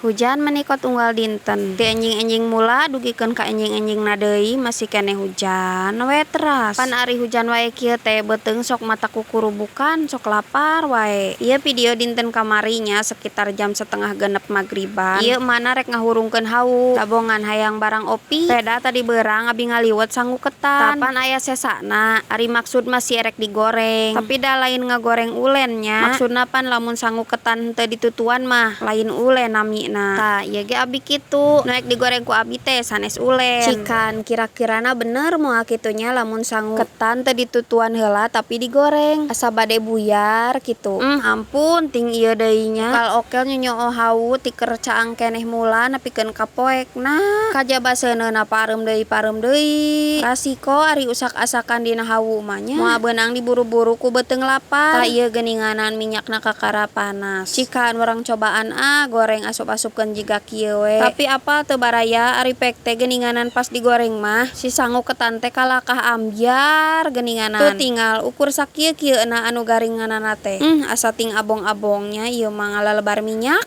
Hujan menikot unggal dinten. Di enjing-enjing mula dugikeun ka enjing-enjing na deui masih keneh hujan we teras. Pan ari hujan wae kieu teh beuteung sok mata kukurubukan, sok lapar wae. Ieu video dinten kamari nya sekitar jam 5:30 magriban. Ieu mana rek ngahurungkeun hawu. Tabongan hayang barang opi. Peda tadi beurang abi ngaliwet sangu ketan. Tapan aya sesana. Ari maksud masih erek digoreng. Tapi da lain ngagoreng ulennya. Maksudna pan lamun sangu ketan teu ditutuan mah lain ulen nami. Nah, ya ge abi kitu. Naik digoreng ku abi teh sanes ulen. Cikan kira-kirana bener moal kitunya lamun sangu ketan teh ditutuan heula tapi digoreng. Asa bade buyar kitu. Ampun ting ieu deui nya. Kal okel nyonyo hawu ti keur caang keneh mula nepikeun ka poek. Nah, kajaba seuneuna pareum deui. Rasiko ari usak-asakan dina hawu mah nya. Moal beunang diburu-buru ku beuteung lapar. Tah ieu geuninganan minyakna kakara panas. Cikan urang cobaan goreng asup-asupkeun jiga kieu we. Tapi apa teu baraya ari pek teh geuninganan pas digoreng mah si sangu ketan teh kalakah ambyar geuninganan. Tuh tinggal ukur sakieu-kieuna anu garinganana teh. Asa ting abong-abongnya ieu mah ngalelebar minyak.